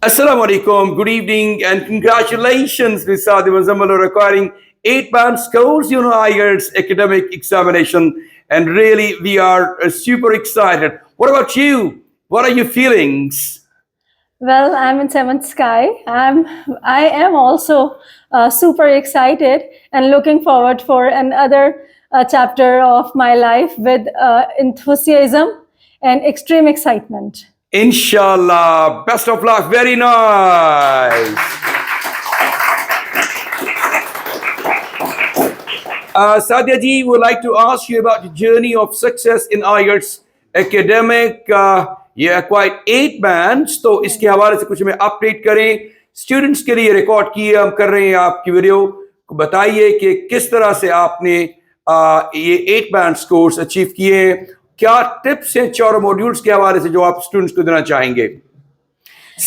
Assalamu alaikum, good evening, and congratulations, Ms. Saadi Muzammil, on acquiring 8 band scores, IELTS academic examination. And really, we are super excited. What about you? What are your feelings? Well, I'm in seventh sky. I am also super excited and looking forward for another chapter of my life with enthusiasm and extreme excitement. Inshallah. Best of luck. Very nice. Sadia ji, would like to ask you about the journey of success in IELTS academic. You acquired 8 bands, तो इसके हवाले से कुछ हमें update करें. Students के लिए record किए हम कर रहे हैं आपकी वीडियो को. बताइए कि किस तरह से आपने ये 8 बैंड स्कोर्स अचीव किए हैं. क्या टिप्स हैं चारों मॉड्यूल्स के हवाले से जो आप स्टूडेंट्स को देना चाहेंगे?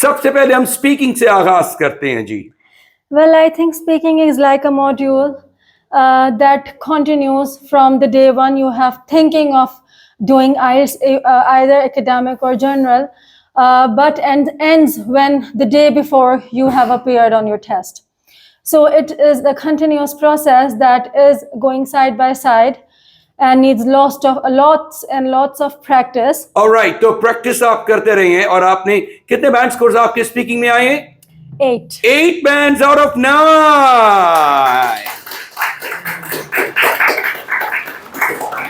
सबसे पहले हम स्पीकिंग से आगाज करते हैं जी. Well, I think speaking is like a module that continues from the day one you have thinking of doing IELTS, either academic or general, but ends when the day before you have appeared on your test. So it is the continuous process that is going side by side and needs lots and lots of practice. Alright, तो practice आप करते रहे हैं. और आपने कितने band scores आपके speaking में आए हैं? 8. 8 bands out of 9.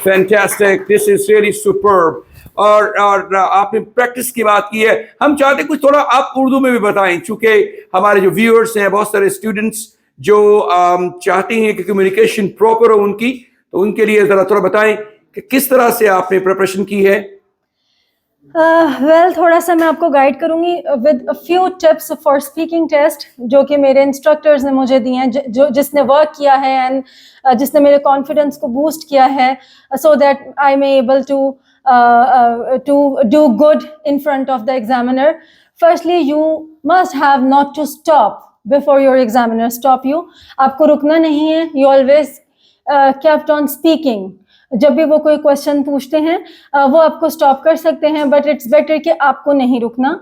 Fantastic. This is really superb. और आपने प्रैक्टिस की बात की है. हम चाहते हैं कुछ थोड़ा आप उर्दू में भी बताएं, चूंकि हमारे जो व्यूअर्स हैं बहुत सारे स्टूडेंट्स जो चाहते हैं कि कम्युनिकेशन प्रॉपर हो उनकी, तो उनके लिए जरा थोड़ा बताएं कि किस तरह से आपने प्रिपरेशन की है. Well, थोड़ा सा मैं आपको गाइड करूंगी with a few tips for speaking test जो कि मेरे इंस्ट्रक्टर्स ने मुझे दिए हैं, जिसने वर्क किया है एंड जिसने मेरे कॉन्फिडेंस को बूस्ट किया है, so that I may able to do good in front of the examiner. Firstly, you must have not to stop before your examiner stop you. आपको रुकना नहीं है. You always kept on speaking. जब भी वो कोई क्वेश्चन पूछते हैं वो आपको स्टॉप कर सकते हैं, बट इट्स बेटर कि आपको नहीं रुकना.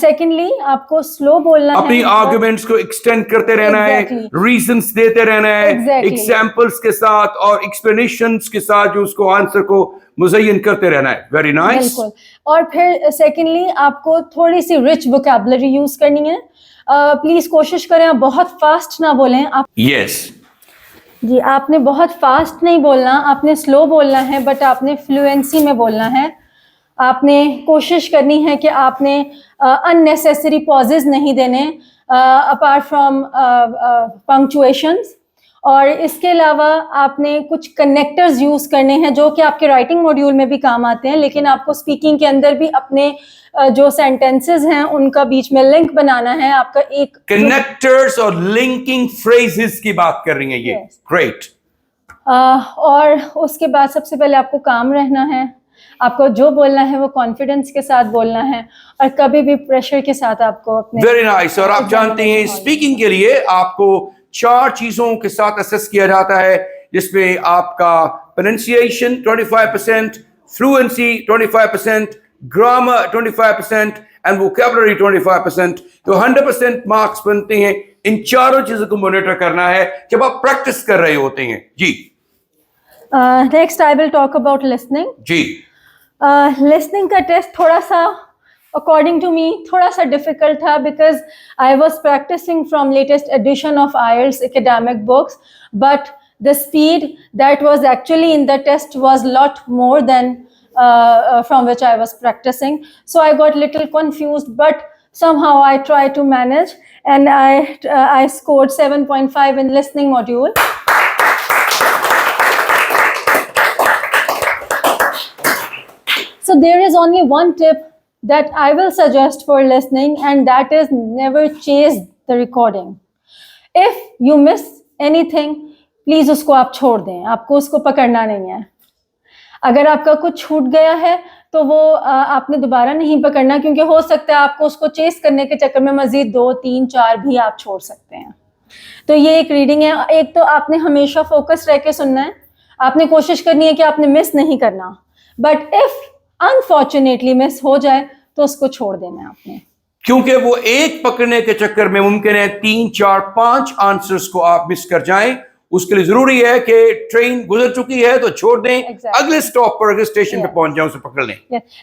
सेकेंडली आपको स्लो बोलना है, अपनी आर्गुमेंट्स को एक्सटेंड करते रहना है, रीजंस देते रहना है, एग्जांपल्स के साथ और एक्सप्लेनेशंस के साथ जो उसको आंसर को मुज़य्यन करते रहना है. Very nice. बिल्कुल. और फिर सेकेंडली आपको थोड़ी सी रिच वोकैबुलरी यूज करनी है. प्लीज कोशिश करें आप बहुत फास्ट ना बोलें. आप जी, आपने बहुत फास्ट नहीं बोलना, आपने स्लो बोलना है, बट आपने फ्लुएंसी में बोलना है. आपने कोशिश करनी है कि आपने अननेसेसरी पॉजेज नहीं देने अपार्ट फ्रॉम पंक्चुएशंस. और इसके अलावा आपने कुछ कनेक्टर्स यूज़ करने हैं जो कि आपके राइटिंग मॉड्यूल में भी काम आते हैं, लेकिन आपको स्पीकिंग के अंदर भी अपने जो सेंटेंसेस हैं उनका बीच में लिंक बनाना है. आपका एक कनेक्टर्स और लिंकिंग फ्रेजेस की बात कर रही हैं ये. ग्रेट. और उसके बाद सबसे पहले आपको काम रहना है. आपको जो बोलना है वो कॉन्फिडेंस के साथ बोलना है और कभी भी प्रेशर के साथ आपको अपने. Very nice. और आप जानते हैं स्पीकिंग के लिए आपको 4 चीजों के साथ असेस किया जाता है, जिसमें आपका pronunciation 25%, fluency 25%, grammar 25% and vocabulary 25%. तो 100% मार्क्स बनते हैं. इन चारों चीजों को मॉनिटर करना है जब आप प्रैक्टिस कर रहे होते हैं. जी. Next I will talk about listening. जी. लिसनिंग का टेस्ट थोड़ा सा according to me थोड़ा सा difficult था because I was practicing from latest edition of IELTS academic books, but the speed that was actually in the test was lot more than from which I was practicing. So I got little confused, but somehow I tried to manage and I scored 7.5 in listening module. So there is only one tip that I will suggest for listening, and that is never chase the recording. If you miss anything, please उसको आप छोड़ दें. आपको उसको पकड़ना नहीं है. अगर आपका कुछ छूट गया है तो वो आपने दोबारा नहीं पकड़ना, क्योंकि हो सकता है आपको उसको चेस करने के चक्कर में मजीद 2, 3, 4 भी आप छोड़ सकते हैं. तो ये एक रीडिंग है. एक तो आपने हमेशा फोकस रह के सुनना है. आपने कोशिश करनी है कि आपने मिस नहीं करना, बट इफ अनफॉर्चुनेटली मिस हो जाए तो उसको छोड़ देना है आपने. क्योंकि वो एक पकड़ने के चक्कर में मुमकिन है 3, 4, 5 आंसर्स को आप मिस कर जाएं। उसके लिए जरूरी है कि ट्रेन गुजर चुकी है तो छोड़ दें, Exactly. अगले स्टॉप पर अगले स्टेशन पे Yeah. पहुंच जाओ, उसे पकड़ लें।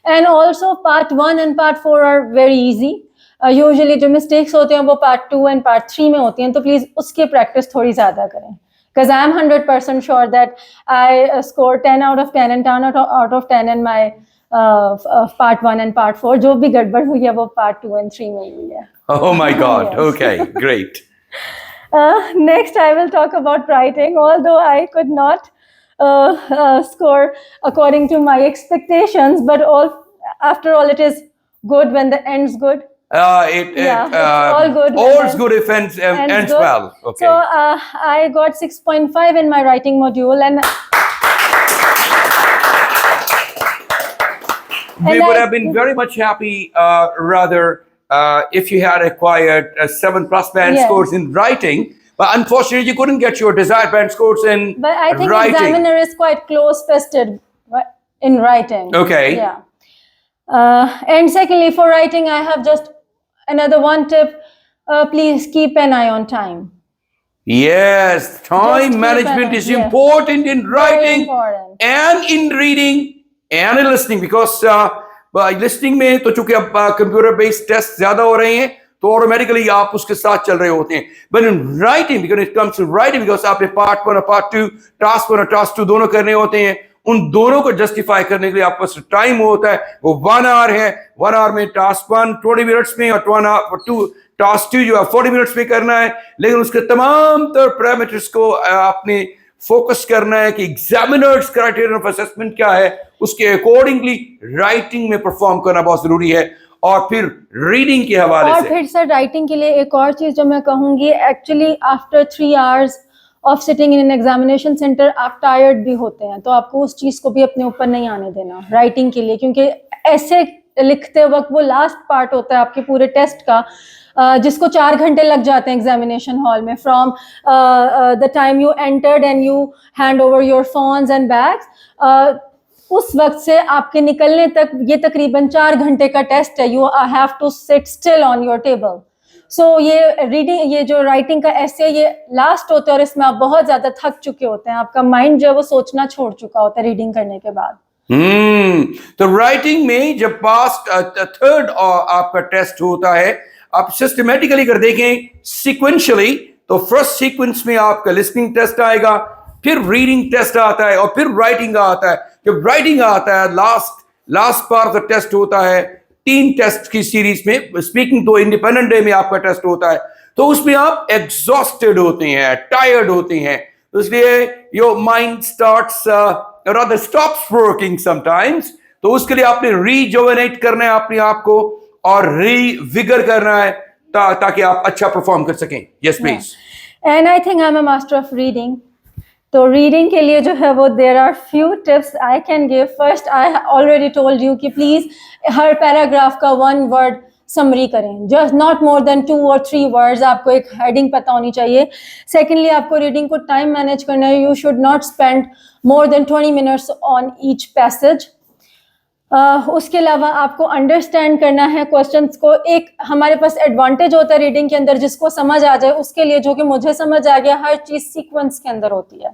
And also part 1 and part 4 are very easy. Usually जो मिस्टेक्स होते हैं वो पार्ट 2 एंड पार्ट 3 में होती हैं, तो प्लीज उसकी प्रैक्टिस थोड़ी ज्यादा करें, because I am 100% sure that I score 10 out of 10 and 10 out of 10 in my part 1 and part 4. जो भी गड़बड़ हुई है वो part 2 and 3 में हुई है। Oh my God. Yes. Okay, great. Next, I will talk about writing. Although I could not score according to my expectations, but after all, it is good when the end's good. It's all good. All's good if ends good. well. Okay. So I got 6.5 in my writing module, and we would have been very much happy, if you had acquired 7+ band Yes. scores in writing. But unfortunately, you couldn't get your desired band scores in but I think writing. examiner is quite close-fisted in writing. Okay. Yeah. And secondly, for writing, I have just another one tip. Please keep an eye on time. Yes, Just time keep management an eye, is yes. important in Very writing important. and in reading and in listening, because listening में तो चूंकि अब computer based test ज्यादा हो रहे हैं तो automatically आप उसके साथ चल रहे होते हैं। But in writing, because it comes to writing, because आपने पार्ट 1 और पार्ट 2, टास्क 1 और टास्क 2 दोनों करने होते हैं, उन दोनों को जस्टिफाई करने के लिए आपके पास टाइम होता है, वो 1 आवर है। 1 आवर में टास्क 1 20 मिनट्स में और 2 टास्क 2 जो है 40 मिनट्स में करना है, लेकिन उसके तमाम तर पैरामीटर्स को आपने फोकस करना है कि एग्जामिनर्स क्राइटेरियन ऑफ असेसमेंट क्या है, उसके अकॉर्डिंगली राइटिंग में परफॉर्म करना बहुत जरूरी है। और फिर रीडिंग के हवाले और से फिर सर राइटिंग के लिए एक और चीज जो मैं कहूंगी, actually after 3 hours of sitting in an examination centre आप टायर्ड भी होते हैं, तो आपको उस चीज को भी अपने ऊपर नहीं आने देना राइटिंग के लिए, क्योंकि ऐसे लिखते वक्त वो लास्ट पार्ट होता है आपके पूरे टेस्ट का, जिसको 4 घंटे लग जाते हैं एग्जामिनेशन हॉल में, from the time you entered and you hand over your phones and bags, उस वक्त से आपके निकलने तक ये तकरीबन 4 घंटे का टेस्ट है। You have to sit still on your table. So ये रीडिंग, ये जो राइटिंग का ऐसे ये लास्ट होता है और इसमें आप बहुत ज्यादा थक चुके होते हैं, आपका माइंड जो है वो सोचना छोड़ चुका होता है रीडिंग करने के बाद। तो राइटिंग में जब पास्ट 3rd आपका टेस्ट होता है, आप सिस्टमेटिकली अगर देखें सिक्वेंशियली, तो फर्स्ट सीक्वेंस में आपका लिसनिंग टेस्ट आएगा, फिर रीडिंग टेस्ट आता है और फिर राइटिंग आता है। जब राइटिंग आता है last part of the test होता है 3 टेस्ट की सीरीज में, स्पीकिंग तो इंडिपेंडेंट डे में आपका टेस्ट होता है, तो उसमें आप एग्जॉस्टेड होते हैं, टायर्ड होते हैं, तो इसलिए your mind stops working sometimes. तो उसके लिए आपने रीजुवेनेट करना है अपने आप को और रीविगर करना है ताकि आप अच्छा परफॉर्म कर सकें। Yes please. And I think I am a master of reading. तो रीडिंग के लिए जो है वो there are few tips I can give. First, I already told you कि प्लीज हर पैराग्राफ का 1 वर्ड समरी करें, जस्ट नॉट मोर देन 2 और 3 वर्ड्स, आपको एक हेडिंग पता होनी चाहिए। सेकेंडली, आपको रीडिंग को टाइम मैनेज करना है, you should not spend more than 20 minutes on each passage. उसके अलावा आपको अंडरस्टैंड करना है क्वेश्चंस को। एक हमारे पास एडवांटेज होता है रीडिंग के अंदर, जिसको समझ आ जाए उसके लिए, जो कि मुझे समझ आ गया, हर चीज सीक्वेंस के अंदर होती है।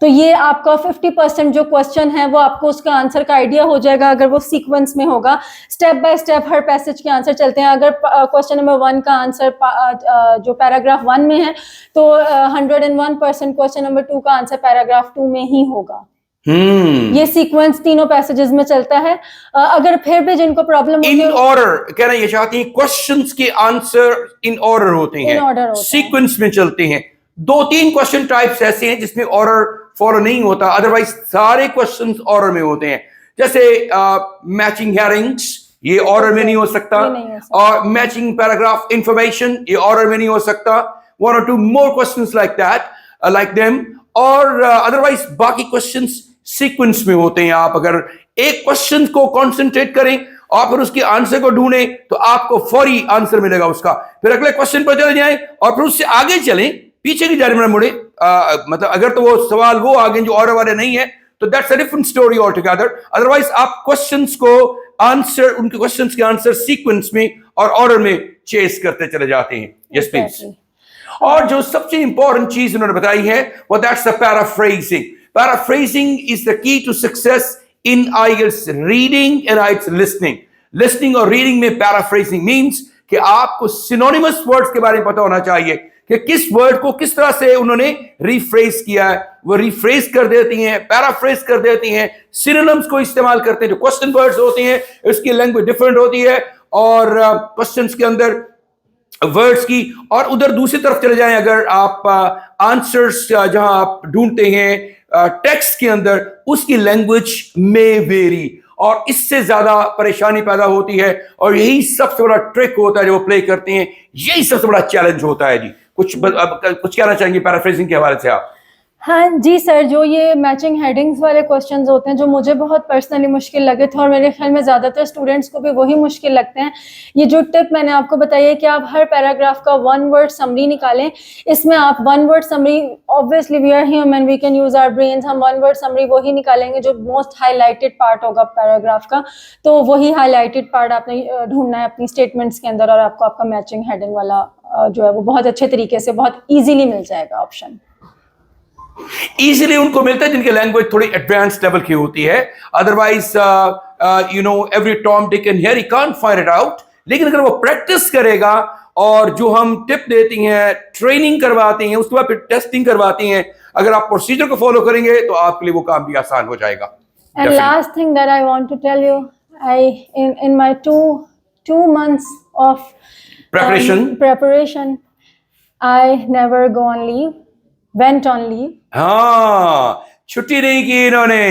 तो ये आपका 50% जो क्वेश्चन है वो आपको उसका आंसर का आइडिया हो जाएगा अगर वो सीक्वेंस में होगा। Step by step her passage के आंसर चलते हैं। अगर क्वेश्चन नंबर 1 का आंसर जो पैराग्राफ 1 में है, तो 101% क्वेश्चन नंबर 2 का आंसर पैराग्राफ 2 में ही होगा। ये सीक्वेंस तीनों पैसेजेस में चलता है। अगर फिर भी जिनको प्रॉब्लम होती है, इन ऑर्डर कहना ये चाहती हैं, क्वेश्चंस के आंसर इन ऑर्डर होते हैं, सीक्वेंस में चलते हैं। 2-3 क्वेश्चन टाइप्स ऐसे हैं जिसमें ऑर्डर फॉलो नहीं होता, अदरवाइज सारे क्वेश्चंस ऑर्डर में होते हैं। जैसे मैचिंग हेडिंग्स, ये ऑर्डर में नहीं हो सकता, और मैचिंग पैराग्राफ इंफॉर्मेशन, ये ऑर्डर में नहीं हो सकता। 1 or 2 more questions like that, like them, और अदरवाइज बाकी क्वेश्चंस सीक्वेंस में होते हैं। आप अगर एक क्वेश्चन को कंसंट्रेट करें और फिर उसके आंसर को ढूंढें तो आपको फौरी आंसर मिलेगा उसका। फिर अगले क्वेश्चन पर चले जाएं और फिर उससे आगे चलें, पीछे की जाने में मुड़े। मतलब अगर तो वो सवाल वो आगे जो ऑर्डर वाले नहीं है तो that's a different story all together. Otherwise आप क्वेश्चंस को आंसर, उनके क्वेश्चंस के आंसर सीक्वेंस में और ऑर्डर में चेस करते चले जाते हैं। Yes please. और जो सबसे इंपॉर्टेंट चीज उन्होंने बताई है वो that's the paraphrasing. Paraphrasing is the key to success in IELTS reading and IELTS listening. Listening और रीडिंग में पैराफ्रेजिंग मींस कि आपको सिनोनिमस वर्ड्स के बारे में पता होना चाहिए कि किस वर्ड को किस तरह से उन्होंने रिफ्रेज किया है। वो रिफ्रेज कर देती हैं, पैराफ्रेज कर देती हैं, सिनोनिम्स को इस्तेमाल करते हैं। जो क्वेश्चन वर्ड्स होते हैं उसकी लैंग्वेज डिफरेंट होती है और क्वेश्चंस के अंदर वर्ड्स की। और उधर दूसरी तरफ चले जाएं, अगर आप आंसर्स जहां आप ढूंढते हैं टेक्स्ट के अंदर, उसकी लैंग्वेज में वेरी, और इससे ज्यादा परेशानी पैदा होती है। और यही सबसे बड़ा ट्रिक होता है जो वो प्ले करते हैं, यही सबसे बड़ा चैलेंज होता है जी। कुछ कहना चाहेंगे पैराफ्रेजिंग के हवाले से आप? हाँ जी सर, जो ये मैचिंग हेडिंग्स वाले क्वेश्चंस होते हैं जो मुझे बहुत पर्सनली मुश्किल लगे थे और मेरे ख्याल में ज़्यादातर स्टूडेंट्स को भी वही मुश्किल लगते हैं। ये जो टिप मैंने आपको बताई है कि आप हर पैराग्राफ का 1 वर्ड समरी निकालें। इसमें आप 1 word summary, obviously we are human, we can use our brains, हम 1 वर्ड समरी वही निकालेंगे जो मोस्ट हाईलाइटेड पार्ट होगा पैराग्राफ का। तो वही हाईलाइटेड पार्ट आपने ढूंढना है अपनी स्टेटमेंट्स के अंदर और आपको आपका मैचिंग हेडिंग वाला जो है वो बहुत अच्छे तरीके से, बहुत ईजीली मिल जाएगा ऑप्शन। इजीली उनको मिलता है जिनकी लैंग्वेज थोड़ी एडवांस लेवल की होती है। Otherwise you know every Tom Dick and Harry he can't find it out. लेकिन अगर वो प्रैक्टिस करेगा और जो हम टिप देती हैं, ट्रेनिंग करवाती हैं, उसके बाद फिर टेस्टिंग करवाती हैं, अगर आप प्रोसीजर को फॉलो करेंगे तो आपके लिए वो काम भी आसान हो जाएगा। And last thing that I want to tell you, I in my 2 months of preparation I never go on leave, went on leave। हाँ, छुट्टी नहीं की इन्होंने,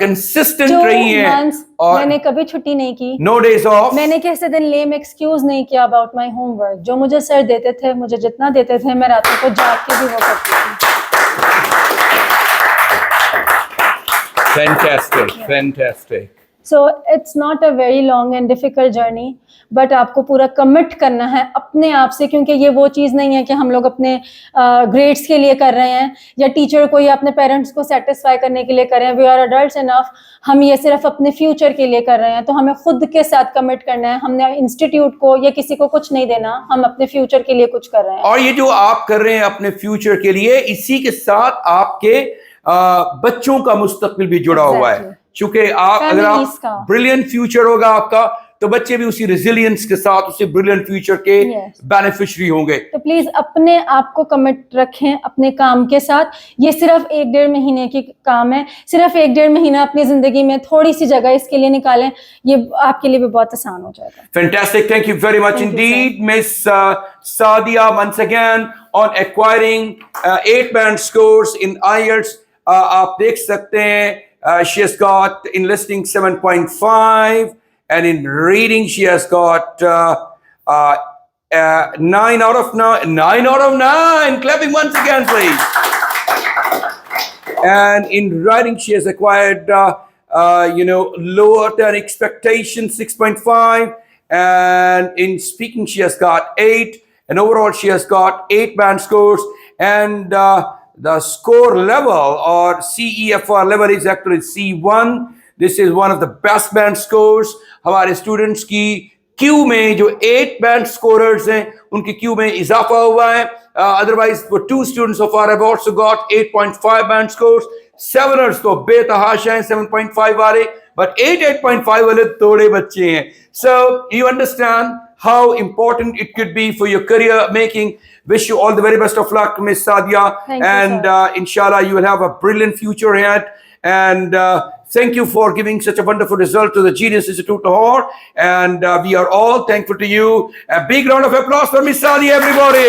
कंसिस्टेंट रही है और मैंने कभी छुट्टी नहीं की। No days off. मैंने कैसे दिन लेम एक्सक्यूज नहीं किया अबाउट माय होमवर्क। जो मुझे सर देते थे, मुझे जितना देते थे, मैं रातों को जाग के भी वो करती थी। Fantastic. So it's not a very long and difficult journey, but आपको पूरा कमिट करना है अपने आप से, क्योंकि ये वो चीज़ नहीं है कि हम लोग अपने ग्रेड्स के लिए कर रहे हैं या टीचर को या अपने पेरेंट्स को सेटिस्फाई करने के लिए कर रहे हैं। वी आर अडल्ट्स इनफ, हम ये सिर्फ अपने फ्यूचर के लिए कर रहे हैं। तो हमें खुद के साथ कमिट करना है। हमने इंस्टीट्यूट को या किसी को कुछ नहीं देना, हम अपने फ्यूचर के लिए कुछ कर रहे हैं। और ये जो आप कर रहे हैं अपने फ्यूचर के लिए, इसी के साथ आपके बच्चों का मुस्तकबिल भी जुड़ा हुआ है। क्योंकि आप अगर आप ब्रिलियंट फ्यूचर होगा आपका, तो बच्चे भी उसी रेजिलियंस के साथ उसी ब्रिलियंट फ्यूचर के बेनिफिशियरी होंगे। तो प्लीज अपने आप को कमिट रखें अपने काम के साथ। ये सिर्फ 1-1.5 महीने की काम है। सिर्फ 1-1.5 महीना अपनी जिंदगी में थोड़ी सी जगह इसके लिए निकालें, ये आपके लिए भी बहुत आसान हो जाएगा। Fantastic, thank you very much Indeed miss Sadia once again on acquiring 8 band scores in IELTS। आप देख सकते हैं she has got in listening 7.5 and in reading she has got 9 out of 9. 9 out of 9. Clapping once again, please. And in writing she has acquired lower than expectation 6.5, and in speaking she has got 8, and overall she has got 8 band scores, and the score level or CEFR level is actually C1. This is one of the best band scores. हमारे students की Q में जो 8 band scorers हैं उनकी Q में इजाफा हुआ है। अदरवाइज वो 2 students so far have also got 8.5 band scores. 7ers तो बेतहाशा हैं 7.5 वाले, but 8.5 वाले थोड़े बच्चे हैं। So you understand how important it could be for your career making. Wish you all the very best of luck, Miss Sadia. And inshallah you will have a brilliant future ahead. And thank you for giving such a wonderful result to the Genius Institute Lahore. And we are all thankful to you. A big round of applause for Miss Sadia, everybody.